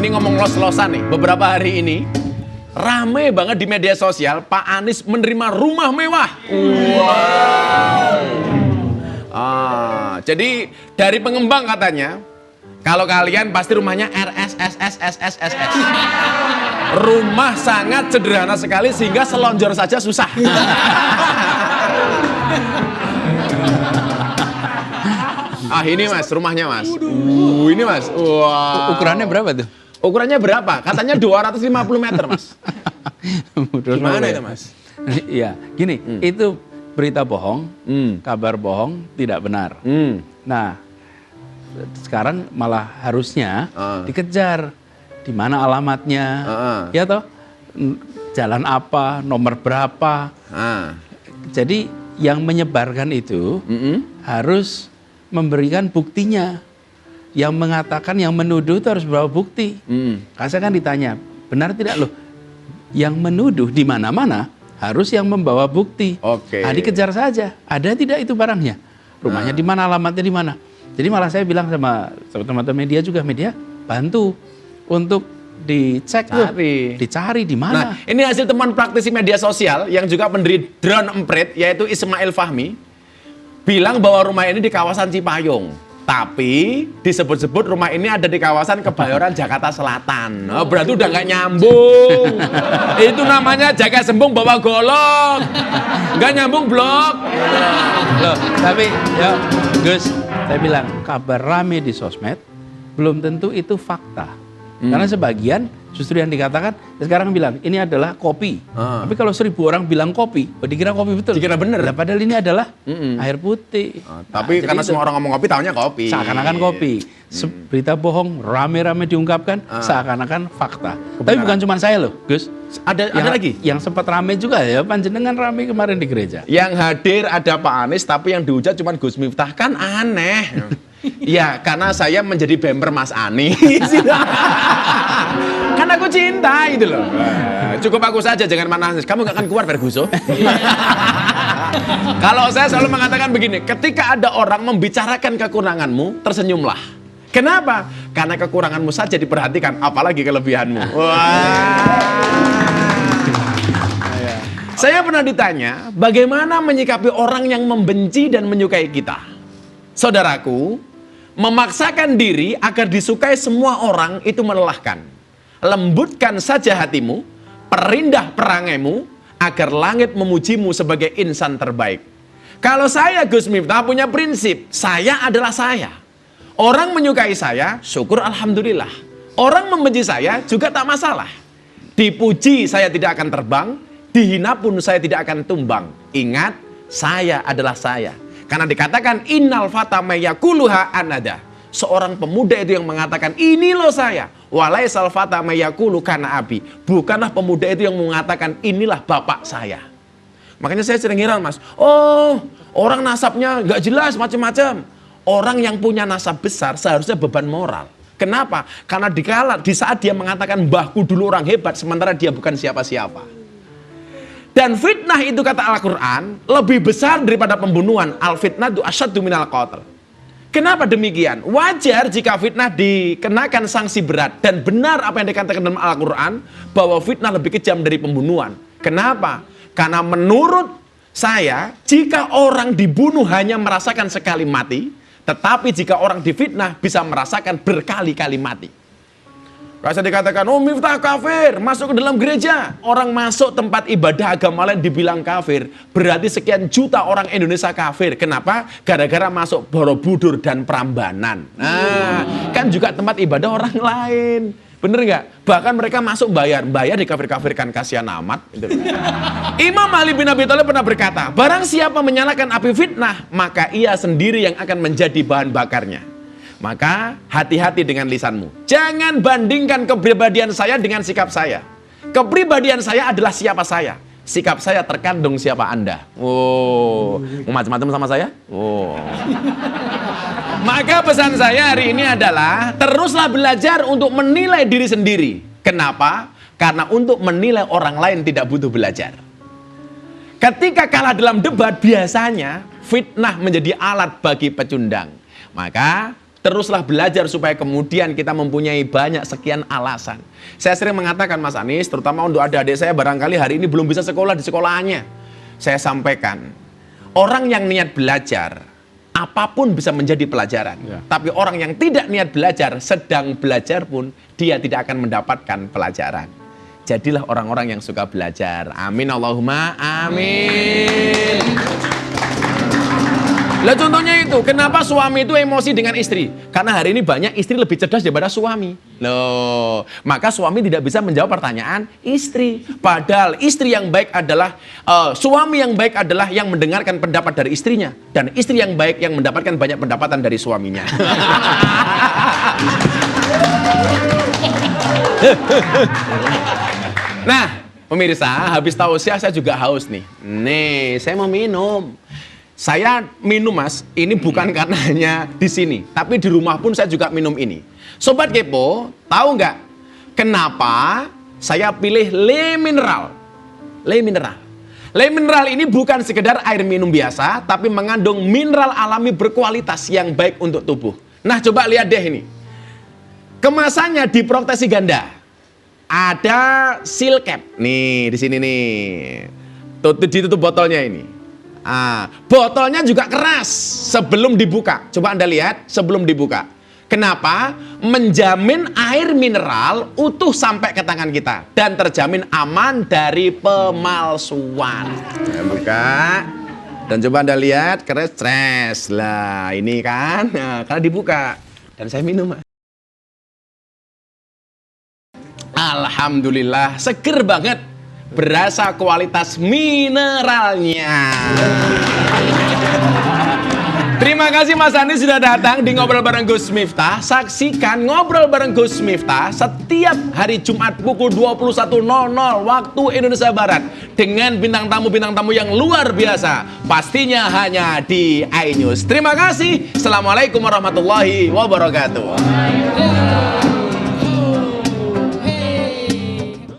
ini ngomong los-losan nih. Beberapa hari ini rame banget di media sosial Pak Anies menerima rumah mewah. Wow. Jadi dari pengembang katanya, kalau kalian pasti rumahnya RSSSSSSS. Rumah sangat sederhana sekali sehingga selonjor saja susah. Ini mas, rumahnya mas. Ini mas. Wow. Ukurannya berapa tuh? Ukurannya berapa? Katanya 250 meter mas. Gimana itu mas? Iya, gini, itu berita bohong, kabar bohong, tidak benar. Nah, sekarang malah harusnya dikejar di mana alamatnya, ya toh, jalan apa, nomor berapa. Jadi yang menyebarkan itu harus memberikan buktinya. Yang mengatakan, yang menuduh itu harus bawa bukti. Karena saya kan ditanya, benar tidak loh? Yang menuduh di mana-mana harus yang membawa bukti. Nah, dikejar saja. Ada tidak itu barangnya? Rumahnya di mana, alamatnya di mana? Jadi malah saya bilang sama teman-teman media juga, media bantu untuk dicek tuh, dicari di mana. Nah, ini hasil teman praktisi media sosial yang juga pendiri Drone Emprit, yaitu Ismail Fahmi, bilang bahwa rumah ini di kawasan Cipayung. Tapi disebut-sebut rumah ini ada di kawasan Kebayoran, Jakarta Selatan. Berarti udah nggak nyambung. Itu namanya jaga sembung bawa golok. Nggak nyambung blok. Loh, tapi ya Gus, saya bilang kabar rame di sosmed belum tentu itu fakta. Karena sebagian justru yang dikatakan sekarang bilang ini adalah kopi. Tapi kalau 1000 orang bilang kopi, dikira kopi betul. Dikira bener. Nah, padahal ini adalah air putih. Tapi karena semua orang ngomong kopi, tahunya kopi. Seakan-akan kopi. Berita bohong rame-rame diungkapkan seakan-akan fakta. Tapi bukan cuma saya loh, Gus. Ada lagi? Yang sempat rame juga ya, panjenengan rame kemarin di gereja. Yang hadir ada Pak Anies, tapi yang dihujat cuma Gus Miftah, kan aneh. Ya, karena saya menjadi bemper Mas Anies. Kan aku cinta gitu loh. Cukup aku saja, jangan mana Anies. Kamu gak akan keluar Ferguson. Kalau saya selalu mengatakan begini, ketika ada orang membicarakan kekuranganmu, tersenyumlah. Kenapa? Karena kekuranganmu saja diperhatikan, apalagi kelebihanmu. Saya pernah ditanya, bagaimana menyikapi orang yang membenci dan menyukai kita? Saudaraku, memaksakan diri agar disukai semua orang itu melelahkan. Lembutkan saja hatimu, perindah perangaimu, agar langit memujimu sebagai insan terbaik. Kalau saya, Gus Miftah, punya prinsip, saya adalah saya. Orang menyukai saya, syukur alhamdulillah. Orang membenci saya juga tak masalah. Dipuji saya tidak akan terbang, dihina pun saya tidak akan tumbang. Ingat, saya adalah saya. Karena dikatakan innal fata mayakuluha anada. Seorang pemuda itu yang mengatakan ini loh saya. Walaisal fata mayakulu kana abi. Bukanlah pemuda itu yang mengatakan inilah bapak saya. Makanya saya sering heran mas. Oh, orang nasabnya nggak jelas macam-macam. Orang yang punya nasab besar seharusnya beban moral. Kenapa? Karena di saat dia mengatakan mbahku dulu orang hebat, sementara dia bukan siapa-siapa. Dan fitnah itu kata Al-Quran lebih besar daripada pembunuhan. Al-fitnah asyaddu minal qatl. Kenapa demikian? Wajar jika fitnah dikenakan sanksi berat. Dan benar apa yang dikatakan dalam Al-Quran, bahwa fitnah lebih kejam dari pembunuhan. Kenapa? Karena menurut saya, jika orang dibunuh hanya merasakan sekali mati, tetapi jika orang difitnah bisa merasakan berkali-kali mati. Rasa dikatakan, oh Miftah kafir, masuk ke dalam gereja. Orang masuk tempat ibadah agama lain dibilang kafir. Berarti sekian juta orang Indonesia kafir. Kenapa? Gara-gara masuk Borobudur dan Prambanan. Nah, kan juga tempat ibadah orang lain. Bener nggak? Bahkan mereka masuk bayar dikafir-kafirkan, kasihan amat. Imam Ali bin Abi Thalib pernah berkata, barang siapa menyalakan api fitnah, maka ia sendiri yang akan menjadi bahan bakarnya. Maka hati-hati dengan lisanmu. Jangan bandingkan kepribadian saya dengan sikap saya. Kepribadian saya adalah siapa saya. Sikap saya terkandung siapa Anda. Oh, mau macam-macam sama saya? Oh. Maka pesan saya hari ini adalah teruslah belajar untuk menilai diri sendiri. Kenapa? Karena untuk menilai orang lain tidak butuh belajar. Ketika kalah dalam debat biasanya fitnah menjadi alat bagi pecundang. Maka Teruslah belajar supaya kemudian kita mempunyai banyak sekian alasan. Saya sering mengatakan Mas Anies, terutama untuk adik-adik saya barangkali hari ini belum bisa sekolah di sekolahannya. Saya sampaikan, orang yang niat belajar, apapun bisa menjadi pelajaran. Ya. Tapi orang yang tidak niat belajar, sedang belajar pun, dia tidak akan mendapatkan pelajaran. Jadilah orang-orang yang suka belajar. Amin Allahumma amin. Lah contohnya itu, kenapa suami itu emosi dengan istri? Karena hari ini banyak istri lebih cerdas daripada suami. Loh, maka suami tidak bisa menjawab pertanyaan istri. Padahal istri yang baik adalah, suami yang baik adalah yang mendengarkan pendapat dari istrinya. Dan istri yang baik yang mendapatkan banyak pendapatan dari suaminya. Nah, pemirsa, habis tausiah saya juga haus nih. Nih, saya mau minum. Saya minum Mas, ini bukan karena hanya di sini, tapi di rumah pun saya juga minum ini. Sobat Kepo, tahu nggak kenapa saya pilih Le Mineral? Le Mineral. Le Mineral ini bukan sekedar air minum biasa, tapi mengandung mineral alami berkualitas yang baik untuk tubuh. Nah, coba lihat deh ini. Kemasannya diproteksi ganda. Ada seal cap. Nih, di sini nih. Ditutup botolnya ini. Botolnya juga keras sebelum dibuka. Coba Anda lihat sebelum dibuka. Kenapa? Menjamin air mineral utuh sampai ke tangan kita dan terjamin aman dari pemalsuan. Saya buka dan coba Anda lihat keres lah ini kan. Nah, karena dibuka dan saya minum. Alhamdulillah seger banget. Berasa kualitas mineralnya. Terima kasih Mas Anies sudah datang di Ngobrol Bareng Gus Miftah. Saksikan Ngobrol Bareng Gus Miftah setiap hari Jumat pukul 21.00 waktu Indonesia Barat dengan bintang tamu yang luar biasa. Pastinya hanya di iNews. Terima kasih. Assalamualaikum warahmatullahi wabarakatuh.